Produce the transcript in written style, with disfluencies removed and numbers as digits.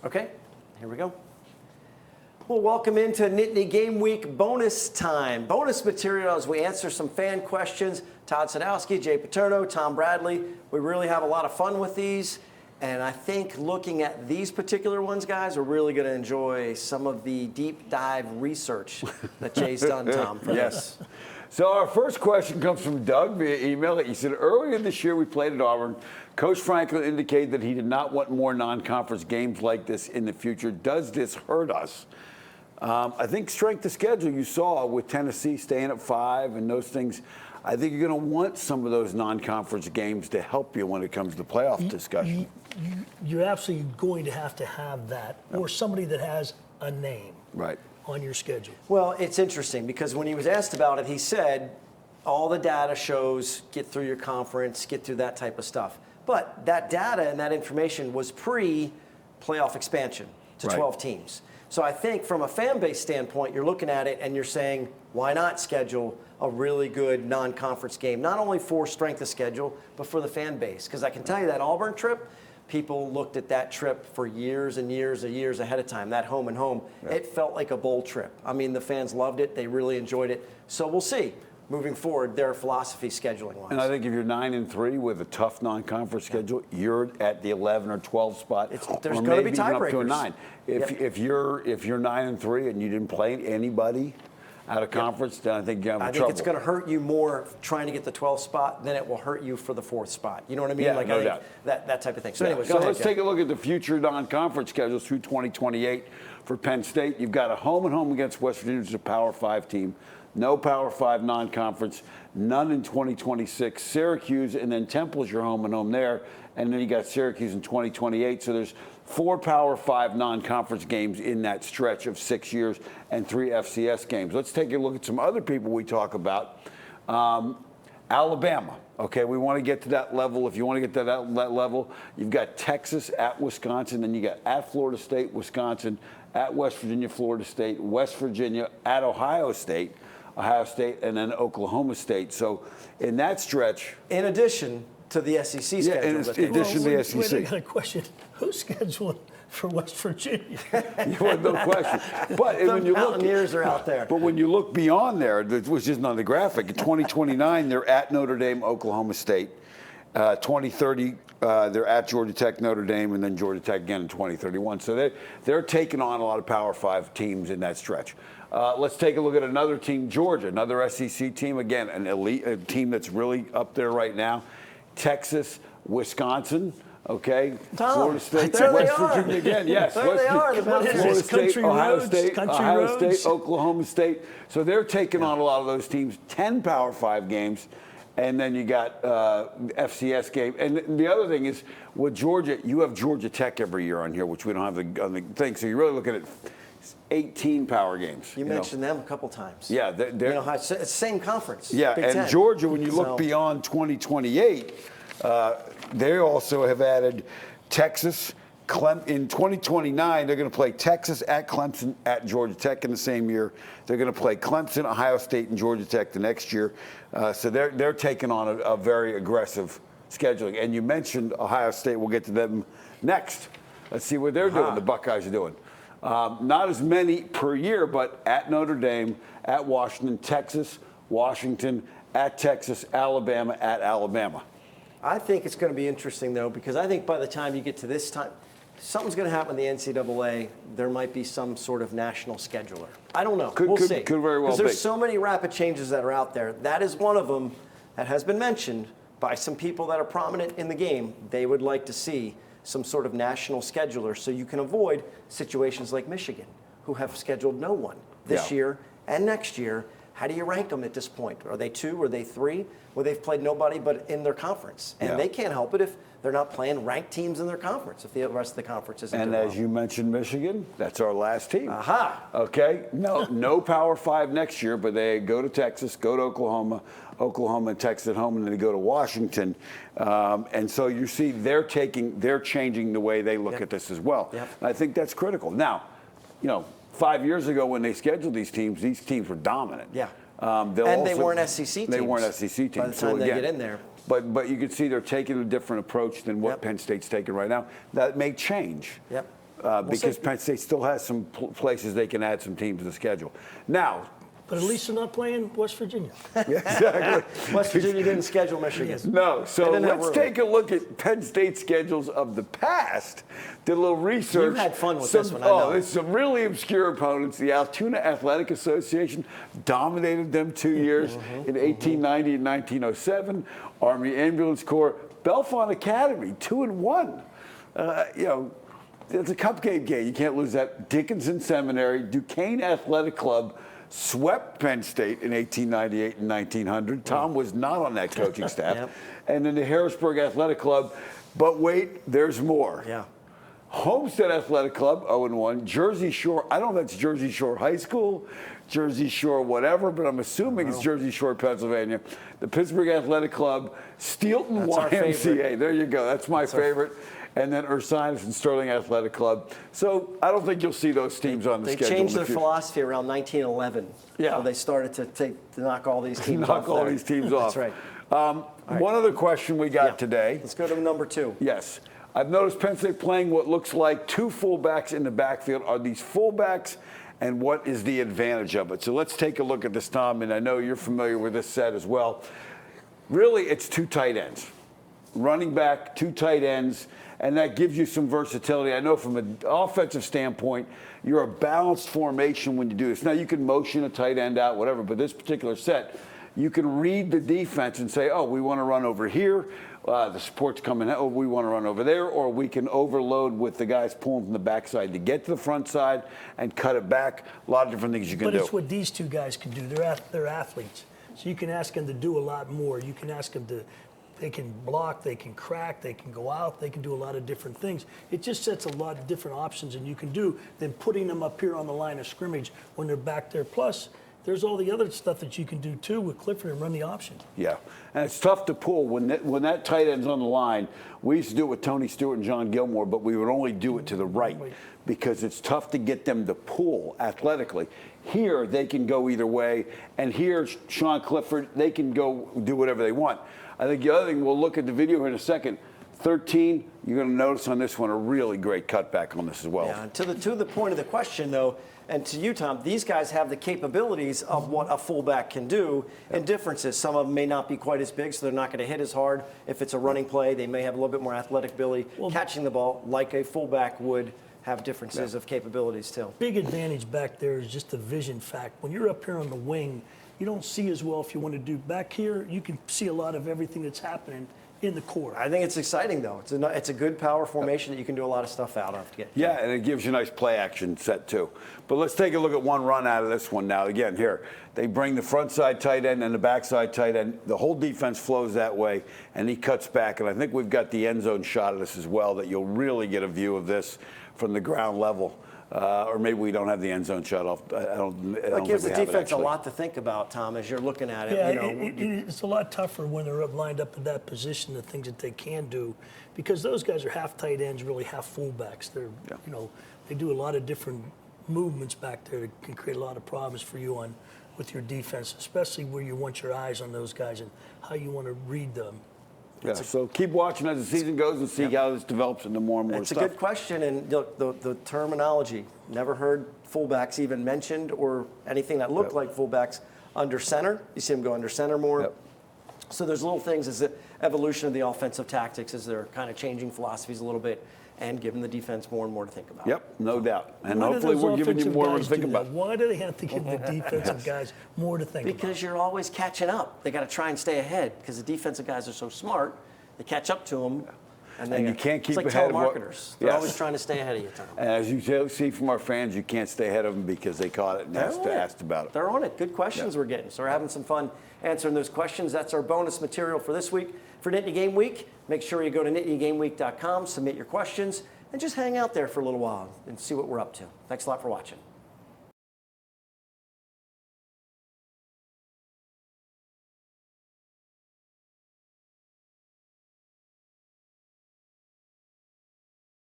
Okay, here we go. Well, welcome into Nittany Game Week bonus time. Bonus material as we answer some fan questions. Todd Sadowski, Jay Paterno, Tom Bradley. We really have a lot of fun with these. And I think looking at these particular ones, guys, we're really going to enjoy some of the deep dive research that Jay's done, Tom. For Yes. So our first question comes from Doug via email. He said, earlier this year we played at Auburn. Coach Franklin indicated that he did not want more non-conference games like this in the future. Does this hurt us? I think strength of schedule you saw with Tennessee staying at 5 and those things. I think you're going to want some of those non-conference games to help you when it comes to playoff discussion. You're absolutely going to have that, or somebody that has a name Right. on your schedule. Well, it's interesting because when he was asked about it, he said all the data shows get through your conference, get through that type of stuff. But that data and that information was pre-playoff expansion to 12 teams. So I think from a fan base standpoint, you're looking at it and you're saying, why not schedule a really good non-conference game, not only for strength of schedule, but for the fan base? Because I can tell you that Auburn trip, people looked at that trip for years and years and years ahead of time, that home and home. Yeah. It felt like a bowl trip. I mean, the fans loved it. They really enjoyed it. So we'll see. Moving forward, their philosophy scheduling-wise. And I think if you're 9-3 with a tough non-conference schedule, you're at the 11 or 12 spot. There's going to be tiebreakers. Up to a 9. If you're 9-3 and you didn't play anybody out of conference, then I think you have trouble. I think it's going to hurt you more trying to get the 12th spot than it will hurt you for the 4th spot. You know what I mean? Yeah, no doubt. That type of thing. So anyway, go ahead, let's take a look at the future non-conference schedules through 2028 for Penn State. You've got a home and home against West Virginia, which is a Power 5 team. No Power 5 non-conference, none in 2026. Syracuse and then Temple's your home and home there. And then you got Syracuse in 2028. So there's 4 Power 5 non-conference games in that stretch of 6 years and 3 FCS games. Let's take a look at some other people we talk about. Alabama. Okay, we want to get to that level. If you want to get to that level, you've got Texas at Wisconsin, then you got at Florida State, Wisconsin, at West Virginia, Florida State, West Virginia, at Ohio State, and then Oklahoma State. So in that stretch, in addition to the SEC schedule. Yeah, in addition to the SEC. Wait, I got a question. Who's scheduled for West Virginia? No question. But when you Mountaineers are out there. But when you look beyond there, which isn't on the graphic, in 2029 they're at Notre Dame, Oklahoma State. 2030 they're at Georgia Tech, Notre Dame, and then Georgia Tech again in 2031. So they're taking on a lot of Power 5 teams in that stretch. Let's take a look at another team, Georgia, another SEC team, again, an elite team that's really up there right now. Texas, Wisconsin, okay, Tom, Florida State, there West they are. Virginia again, yes. There they are. Florida State, Ohio roads? State, Oklahoma State. So they're taking on a lot of those teams, 10 Power 5 games. And then you got FCS game. And the other thing is, with Georgia, you have Georgia Tech every year on here, which we don't have on the thing. So you're really looking at 18 power games. You mentioned them a couple times. Yeah. It's the same conference. Yeah, Big and 10. Georgia, when you look beyond 2028, they also have added Texas. In 2029, they're going to play Texas at Clemson at Georgia Tech in the same year. They're going to play Clemson, Ohio State, and Georgia Tech the next year. So they're taking on a very aggressive scheduling. And you mentioned Ohio State. We'll get to them next. Let's see what they're doing. The Buckeyes are doing. Not as many per year, but at Notre Dame, at Washington, Texas, Washington, at Texas, Alabama, at Alabama. I think it's going to be interesting, though, because I think by the time you get to this time, something's going to happen in the NCAA. There might be some sort of national scheduler. I don't know. We'll see. Could very well be. Because there's so many rapid changes that are out there. That is one of them that has been mentioned by some people that are prominent in the game. They would like to see some sort of national scheduler so you can avoid situations like Michigan, who have scheduled no one this year and next year. How do you rank them at this point? Are they 2? Are they 3? Well, they've played nobody but in their conference. And they can't help it if they're not playing ranked teams in their conference, if the rest of the conference isn't doing well. As you mentioned, Michigan, that's our last team. Aha. Okay. No Power 5 next year, but they go to Texas, go to Oklahoma and Texas at home, and then they go to Washington. And so you see they're changing the way they look at this as well. Yep. I think that's critical. Now, 5 years ago when they scheduled these teams were dominant. Yeah. They weren't SEC teams. They weren't SEC teams. By the time they get in there. But you can see they're taking a different approach than what Penn State's taking right now. That may change. Yep. because Penn State still has some places they can add some teams to the schedule. Now, But at least they're not playing West Virginia. yeah, exactly. West Virginia didn't schedule Michigan. No, so They didn't have let's room. take a look at Penn State schedules of the past. Did a little research. You had fun with this one, I know. There's some really obscure opponents. The Altoona Athletic Association dominated them 2 years in 1890 and 1907. Army Ambulance Corps, Bellefonte Academy, 2-1. It's a cupcake game. You can't lose that. Dickinson Seminary, Duquesne Athletic Club swept Penn State in 1898 and 1900. Tom was not on that coaching staff. Yep. And then the Harrisburg Athletic Club. But wait, there's more. Yeah. Homestead Athletic Club, 0-1. Jersey Shore, I don't know if it's Jersey Shore High School, Jersey Shore whatever, but I'm assuming it's Jersey Shore, Pennsylvania. The Pittsburgh Athletic Club, Steelton That's our YMCA. favorite. There you go. That's my favorite. And then Ursinus and Sterling Athletic Club. So I don't think you'll see those teams on the They schedule. changed in the their future. philosophy around 1911. Yeah. So they started to knock all these teams off. Knock all there. these teams off. That's right. One other question we got Yeah. today. Let's go to number 2. Yes. I've noticed Penn State playing what looks like 2 fullbacks in the backfield. Are these fullbacks, and what is the advantage of it? So let's take a look at this, Tom, and I know you're familiar with this set as well. Really, it's 2 tight ends. Running back, 2 tight ends, and that gives you some versatility. I know from an offensive standpoint, you're a balanced formation when you do this. Now, you can motion a tight end out, whatever, but this particular set, you can read the defense and say, oh, we want to run over here. The support's coming out. Oh, we want to run over there. Or we can overload with the guys pulling from the backside to get to the front side and cut it back. A lot of different things you can But do. it's what these 2 guys can do. They're athletes. So you can ask them to do a lot more. You can ask them to, they can block, they can crack, they can go out, they can do a lot of different things. It just sets a lot of different options and you can do than putting them up here on the line of scrimmage when they're back there. Plus, there's all the other stuff that you can do too with Clifford and run the option. Yeah, and it's tough to pull when that tight end's on the line. We used to do it with Tony Stewart and John Gilmore, but we would only do it to the right because it's tough to get them to pull athletically. Here, they can go either way, and here, Sean Clifford, they can go do whatever they want. I think the other thing, we'll look at the video here in a second. 13, you're going to notice on this one a really great cutback on this as well. Yeah, and to the point of the question, though, and to you, Tom, these guys have the capabilities of what a fullback can do and differences. Some of them may not be quite as big, so they're not going to hit as hard. If it's a running play, they may have a little bit more athletic ability catching the ball like a fullback would have differences of capabilities, too. Big advantage back there is just the vision fact. When you're up here on the wing, you don't see as well if you want to do. Back here, you can see a lot of everything that's happening in the core. I think it's exciting, though. It's a good power formation that you can do a lot of stuff out of. Yeah, and it gives you a nice play action set, too. But let's take a look at one run out of this one now. Again, here, they bring the front side tight end and the backside tight end. The whole defense flows that way, and he cuts back. And I think we've got the end zone shot of this as well, that you'll really get a view of this from the ground level. Or maybe we don't have the end zone shut off. It gives the defense a lot to think about, Tom, as you're looking at it. Yeah, it's a lot tougher when they're lined up in that position, the things that they can do, because those guys are half tight ends, really half fullbacks. They're, they do a lot of different movements back there that can create a lot of problems for you with your defense, especially where you want your eyes on those guys and how you want to read them. Yeah, so keep watching as the season goes and see how this develops into more and more It's stuff. a good question, and the terminology. Never heard fullbacks even mentioned or anything that looked like fullbacks under center. You see them go under center more. Yep. So there's little things as the evolution of the offensive tactics as they're kind of changing philosophies a little bit and giving the defense more and more to think about. Yep, no doubt. And Why do hopefully those we're giving you offensive more to guys think do about. that? Why do they have to give the defensive guys more to think about? Because you're always catching up. They got to try and stay ahead because the defensive guys are so smart. They catch up to them. And you can't keep it's like ahead of what- telemarketers. They're Yes. always trying to stay ahead of you, Tom. And as you see from our fans, you can't stay ahead of them because they caught it and asked about it. They're on it. Good questions we're getting. So we're having some fun answering those questions. That's our bonus material for this week. For Nittany Game Week, make sure you go to nittanygameweek.com, submit your questions, and just hang out there for a little while and see what we're up to. Thanks a lot for watching.